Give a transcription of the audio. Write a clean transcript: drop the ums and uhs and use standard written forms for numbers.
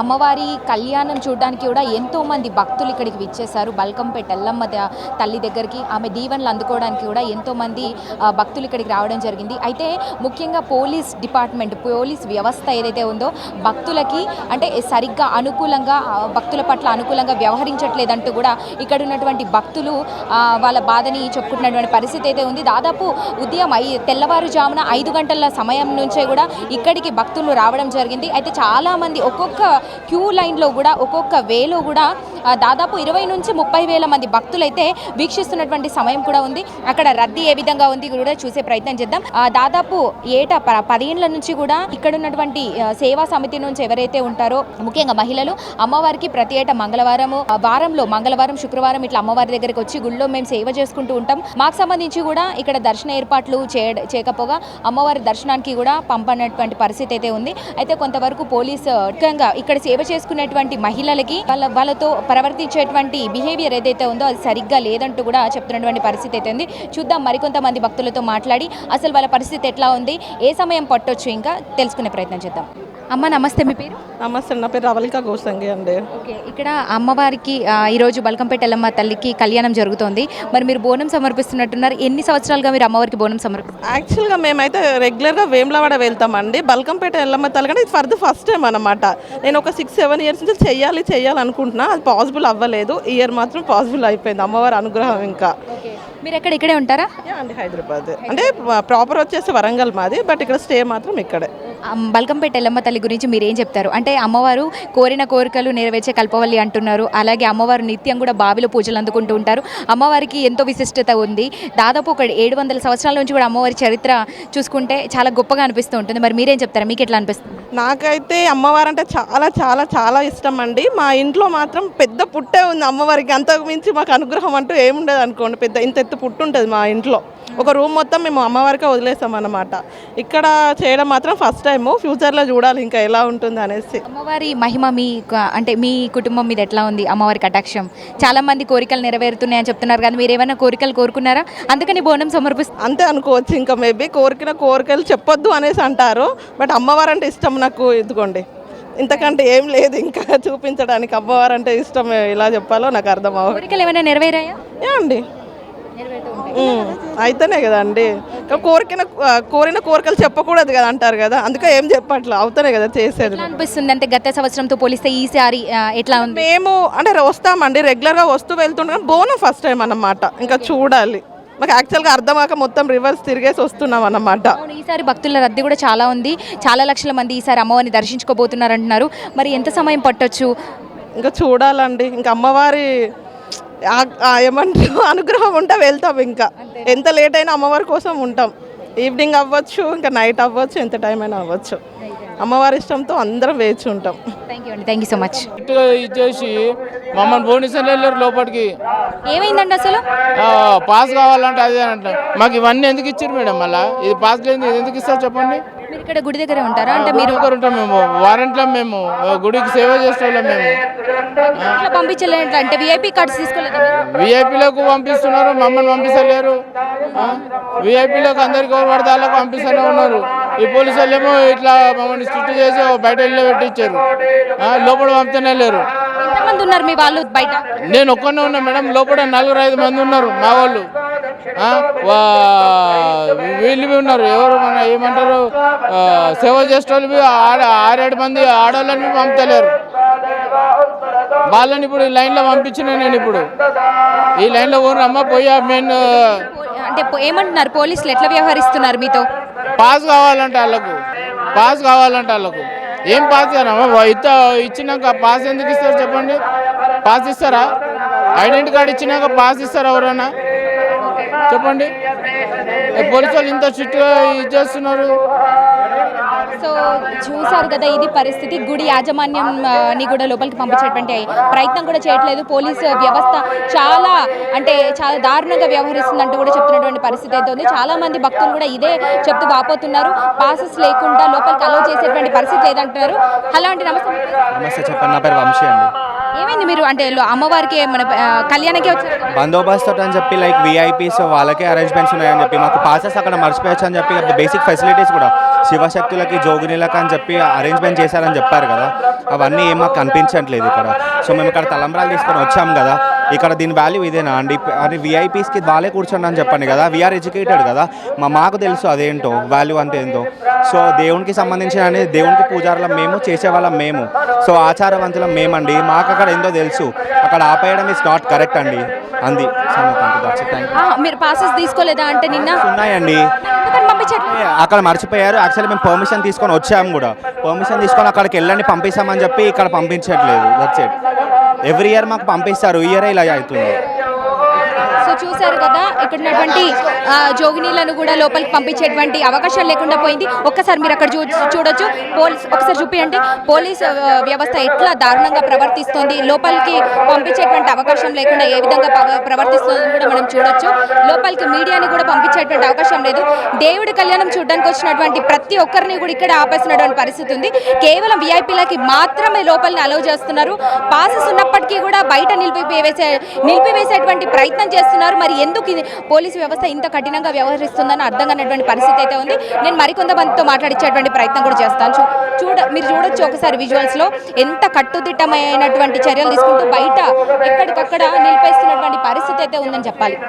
అమ్మవారి కళ్యాణం చూడడానికి కూడా ఎంతో మంది భక్తులు ఇక్కడికి విచ్చేశారు. బల్కంపేట ఎల్లమ్మ తల్లి దగ్గరికి ఆమె దీవెనలు అందుకోవడానికి కూడా ఎంతో మంది భక్తులు ఇక్కడికి రావడం జరిగింది. అయితే ముఖ్యంగా పోలీస్ డిపార్ట్మెంట్, పోలీస్ వ్యవస్థ ఏదైతే ఉందో భక్తులకి అంటే సరిగ్గా అనుకూలంగా భక్తుల పట్ల అనుకూలంగా వ్యవహరించట్లేదంటూ కూడా ఇక్కడ ఉన్నటువంటి భక్తులు వాళ్ళ బాధని చెప్పుకుంటున్నటువంటి పరిస్థితి అయితే ఉంది. దాదాపు ఉదయం తెల్లవారుజామున 5 గంటల సమయం నుంచే కూడా ఇక్కడికి భక్తులు రావడం జరిగింది. అయితే చాలామంది ఒక్కొక్క క్యూ లైన్లో కూడా ఒక్కొక్క వేలో కూడా దాదాపు 20 నుంచి 30 వేల మంది భక్తులైతే వీక్షిస్తున్నటువంటి సమయం కూడా ఉంది. అక్కడ రద్దీ ఏ విధంగా ఉంది కూడా చూసే ప్రయత్నం చేద్దాం. దాదాపు ఏటా 10 ఏళ్ల నుంచి కూడా ఇక్కడ ఉన్నటువంటి సేవా సమితి నుంచి ఎవరైతే ఉంటారో ముఖ్యంగా మహిళలు అమ్మవారికి ప్రతి ఏటా వారంలో మంగళవారం, శుక్రవారం ఇట్లా అమ్మవారి దగ్గరికి వచ్చి గుళ్ళో మేము సేవ చేసుకుంటూ ఉంటాం. మాకు సంబంధించి కూడా ఇక్కడ దర్శన ఏర్పాట్లు చేయకపోగా అమ్మవారి దర్శనానికి కూడా పంపనటువంటి పరిస్థితి అయితే ఉంది. అయితే కొంతవరకు పోలీసు ముఖ్యంగా ఇక్కడ సేవ చేసుకునేటువంటి మహిళలకి వాళ్ళతో ప్రవర్తించేటువంటి బిహేవియర్ ఏదైతే ఉందో అది సరిగ్గా లేదంటూ కూడా చెప్తున్నటువంటి పరిస్థితి అయితే ఉంది. చూద్దాం మరికొంతమంది భక్తులతో మాట్లాడి అసలు వాళ్ళ పరిస్థితి ఎట్లా ఉంది, ఏ సమయం పట్టొచ్చు ఇంకా తెలుసుకునే ప్రయత్నం చేద్దాం. అమ్మ నమస్తే, మీ పేరు? నమస్తే, నా పేరు రవళిక గోసంగి అండి. ఓకే, ఇక్కడ అమ్మవారికి ఈరోజు బల్కంపేట ఎల్లమ్మ తల్లికి కళ్యాణం జరుగుతోంది. మరి మీరు బోనం సమర్పిస్తున్నట్టున్నారు. ఎన్ని సంవత్సరాలుగా మీరు అమ్మవారికి బోనం సమర్పిస్తారు? యాక్చువల్గా మేమైతే రెగ్యులర్గా వేములవాడ వెళ్తామండి. బల్కంపేట ఎల్లమ్మ తల్లి కానీ ఇది ఫర్ ద ఫస్ట్ టైం అనమాట. నేను ఒక 6-7 ఇయర్స్ నుంచి చేయాలనుకుంటున్నా, అది పాసిబుల్ అవ్వలేదు. ఈ ఇయర్ మాత్రం పాసిబుల్ అయిపోయింది, అమ్మవారి అనుగ్రహం. ఇంకా మీరు ఇక్కడే ఉంటారా? అండి, హైదరాబాద్. అంటే ప్రాపర్ వచ్చేసి వరంగల్ మాది, బట్ ఇక్కడ స్టే మాత్రం ఇక్కడే. బల్కంపేట ఎల్లమ్మ తల్లి గురించి మీరు ఏం చెప్తారు? అంటే అమ్మవారు కోరిన కోరికలు నెరవేర్చే కల్పవల్లి అంటున్నారు. అలాగే అమ్మవారు నిత్యం కూడా బావిలో పూజలు అందుకుంటూ ఉంటారు. అమ్మవారికి ఎంతో విశిష్టత ఉంది. దాదాపు ఒక 700 సంవత్సరాల నుంచి కూడా అమ్మవారి చరిత్ర చూసుకుంటే చాలా గొప్పగా అనిపిస్తూ ఉంటుంది. మరి మీరేం చెప్తారా? మీకు ఎట్లా అనిపిస్తుంది? నాకైతే అమ్మవారు అంటే చాలా చాలా చాలా ఇష్టం అండి. మా ఇంట్లో మాత్రం పెద్ద పుట్టే ఉంది అమ్మవారికి. అంతకు మించి మాకు అనుగ్రహం అంటూ ఏముండదు అనుకోండి. ఇంత ఎత్తు పుట్టు ఉంటుంది మా ఇంట్లో. ఒక రూమ్ మొత్తం మేము అమ్మవారికే వదిలేస్తాం అన్నమాట. ఇక్కడ చేయడం మాత్రం ఫస్ట్ టైము. ఫ్యూచర్లో చూడాలి ఇంకా ఎలా ఉంటుంది అనేసి. అమ్మవారి మహిమ అంటే మీ కుటుంబం మీద ఎట్లా ఉంది? అమ్మవారి కటాక్షం చాలా మంది కోరికలు నెరవేరుతున్నాయని చెప్తున్నారు కదా, మీరు ఏమైనా కోరికలు కోరుకున్నారా? అందుకని బోనం సమర్పిస్తారు అంతే అనుకోవచ్చు. ఇంకా మేబీ కోరికలు చెప్పొద్దు అనేసి అంటారు, బట్ అమ్మవారు అంటే ఇష్టం నాకు. ఇదిగోండి, ఇంతకంటే ఏం లేదు ఇంకా చూపించడానికి. అమ్మవారు అంటే ఇష్టం, ఎలా చెప్పాలో నాకు అర్థం అవ్వదు. కోరికలు ఏమైనా నెరవేరాయా? అండి, అయితేనే కదా అండి. కోరిన కోరికలు చెప్పకూడదు కదా అంటారు కదా, అందుకే ఏం చెప్పట్లా, అవుతానే కదా చేసేది. అనిపిస్తుంది అంటే గత సంవత్సరంతో పోలిస్తే ఈసారి ఎట్లా ఉంది? మేము అంటే వస్తామండి, రెగ్యులర్గా వస్తూ వెళ్తుంటాం. బోనం ఫస్ట్ టైం అన్నమాట. ఇంకా చూడాలి. మాకు యాక్చువల్గా అర్థం కాక మొత్తం రివర్స్ తిరిగేసి వస్తున్నాం అన్నమాట. ఈసారి భక్తుల రద్దీ కూడా చాలా ఉంది. చాలా లక్షల మంది ఈసారి అమ్మవారిని దర్శించుకోబోతున్నారు అంటున్నారు. మరి ఎంత సమయం పట్టొచ్చు? ఇంకా చూడాలండి. ఇంకా అమ్మవారి ఏమంటారు అనుగ్రహం ఉంటే వెళ్తాం. ఇంకా ఎంత లేట్ అయినా అమ్మవారి కోసం ఉంటాం. ఈవినింగ్ అవ్వచ్చు, ఇంకా నైట్ అవ్వచ్చు, ఎంత టైం అయినా అవ్వచ్చు. అమ్మవారి ఇష్టంతో అందరం వేచి ఉంటాం. Thank you so much. ఇచ్చేసి మమ్మల్ని పోలీసులు వెళ్ళారు లోపలికి. ఏమైందండి అసలు? పాస్ కావాలంటే అదే అంట. మాకు ఇవన్నీ ఎందుకు ఇచ్చారు మేడం? మళ్ళీ ఇది పాస్ లేదు, ఇది ఎందుకు ఇస్తారు చెప్పండి? మీరు ఇక్కడ గుడి దగ్గర ఉంటారా? అంటే మీరు ఉంటాం. మేము వారంట్లో మేము గుడికి సేవ చేసేవాళ్ళం. మేము పంపించలేదు అంటే విఐపి కార్డ్స్ తీసుకోలేదు. విఐపీలకు పంపిస్తున్నారు, మమ్మల్ని పంపిస్తలేరు. విఐపీలకు అందరికి ఎవరు పడితే వాళ్ళకు పంపిస్తూనే ఉన్నారు. ఈ పోలీసు వాళ్ళు ఏమో ఇట్లా మమ్మల్ని స్ట్రిక్ట్ చేసి బయట ఇల్లు పెట్టించారు, లోపల పంపుతూనే లేరు. ఎంతమంది ఉన్నారు మీ వాళ్ళు బయట? నేను ఒక్కనే ఉన్నా మేడం. లోపల 4-5 మంది ఉన్నారు మా వాళ్ళు. వీళ్ళు ఉన్నారు, ఎవరు మన ఏమంటారు సేవ చేసే వాళ్ళు 6-7 మంది ఆడవాళ్ళని పంపుతలేరు. వాళ్ళని ఇప్పుడు ఈ లైన్లో పంపించిన నేను ఇప్పుడు ఈ లైన్లో ఊరమ్మ పోయా. మెయిన్ అంటే ఏమంటున్నారు పోలీసులు? ఎట్లా వ్యవహరిస్తున్నారు మీతో? పాస్ కావాలంటే వాళ్ళకు ఏం పాస్ చేయరమ్మా? ఇచ్చినాక పాస్ ఎందుకు ఇస్తారు చెప్పండి? పాస్ ఇస్తారా? ఐడెంటిటీ కార్డు ఇచ్చినాక పాస్ ఇస్తారా ఎవరైనా చెప్పండి? పోలీసు వాళ్ళు ఇంత స్ట్రిక్ట్గా ఇది చేస్తున్నారు. సో చూసారు కదా, ఇది పరిస్థితి. గుడి యాజమాన్యంని కూడా లోపలికి పంపించేటువంటి ప్రయత్నం కూడా చేయట్లేదు. పోలీసు వ్యవస్థ చాలా దారుణంగా వ్యవహరిస్తుందంటూ కూడా చెప్తున్నటువంటి పరిస్థితి అయితే ఉంది. చాలా మంది భక్తులు కూడా ఇదే చెప్తూ వాపోతున్నారు. పాసెస్ లేకుండా లోపలికి అలో చేసేటువంటి పరిస్థితి లేదంటున్నారు. హలో అండి, నమస్తే. నమస్తే, చెప్పండి. నా పేరు వంశీ అండి. ఏమైంది మీరు అంటే అమ్మవారికి మన కళ్యాణానికి వచ్చారు? బందోబస్తు అని చెప్పి లైక్ విఐపీస్ వాళ్ళకే అరేంజ్మెంట్స్ ఉన్నాయని చెప్పి మాకు పాసెస్ అక్కడ మర్చిపోయచ్చు అని చెప్పి బేసిక్ ఫెసిలిటీస్ కూడా శివశక్తులకి జోగినీలకి అని చెప్పి అరేంజ్మెంట్ చేశారని చెప్పారు కదా, అవన్నీ ఏం మాకు కనిపించట్లేదు ఇక్కడ. సో మేము ఇక్కడ తలంబ్రాలు తీసుకొని వచ్చాం కదా, ఇక్కడ దీని వాల్యూ ఇదేనా అండి అని విఐపీస్కి వాళ్ళే కూర్చోండి అని చెప్పండి కదా. వీఆర్ ఎడ్యుకేటెడ్ కదా, మాకు తెలుసు అదేంటో వాల్యూ అంటే ఏంటో. సో దేవునికి సంబంధించిన అనేది దేవునికి పూజారులం మేము, చేసేవాళ్ళం మేము, సో ఆచారవంతులం మేమండి. మాకు అక్కడ ఏందో తెలుసు, అక్కడ ఆపేయడం ఇస్ నాట్ కరెక్ట్ అండి. అంది మీరు పాసెస్ తీసుకోలేదా అంటే నిన్న ఉన్నాయండి, ఎందుకని పంపించట్లేదు? అక్కడ మర్చిపోయారు. యాక్చువల్లీ మేము పర్మిషన్ తీసుకొని వచ్చాము కూడా, పర్మిషన్ తీసుకొని అక్కడికి వెళ్ళండి పంపిస్తామని చెప్పి ఇక్కడ పంపించట్లేదు. That's it. ఎవ్రీ ఇయర్ మాకు పంపిస్తారు, ఇయర్ ఇలా అవుతుంది. సో చూశారు కదా, ఇక్కడ ఉన్నటువంటి జోగినీలను కూడా లోపలికి పంపించేటువంటి అవకాశం లేకుండా పోయింది. ఒక్కసారి మీరు అక్కడ చూడొచ్చు, ఒకసారి చూపించండి పోలీస్ వ్యవస్థ ఎట్లా దారుణంగా ప్రవర్తిస్తోంది. లోపలికి పంపించేటువంటి అవకాశం లేకుండా ఏ విధంగా ప్రవర్తిస్తుందని కూడా మనం చూడొచ్చు. లోపలికి మీడియాని కూడా పంపించేటువంటి అవకాశం లేదు. దేవుడి కళ్యాణం చూడడానికి వచ్చినటువంటి ప్రతి ఒక్కరిని కూడా ఇక్కడ ఆపేసినటువంటి పరిస్థితి ఉంది. కేవలం విఐపీలకి మాత్రమే లోపలిని అలౌ చేస్తున్నారు. పాసెస్ ఉన్నప్పటికీ కూడా బయట నిలిపివేసేటువంటి ప్రయత్నం చేస్తున్నారు. మరి ఎందుకు పోలీసు వ్యవస్థ ఇంత కఠినంగా వ్యవహరిస్తుందని అర్థం కానటువంటి పరిస్థితి అయితే ఉంది. నేను మరికొంతమందితో మాట్లాడించేటువంటి ప్రయత్నం కూడా చేస్తాను. మీరు చూడొచ్చు ఒకసారి విజువల్స్లో ఎంత కట్టుదిట్టమైనటువంటి చర్యలు తీసుకుంటూ బయట ఎక్కడికక్కడ నిలిపేస్తున్నటువంటి పరిస్థితి అయితే ఉందని చెప్పాలి.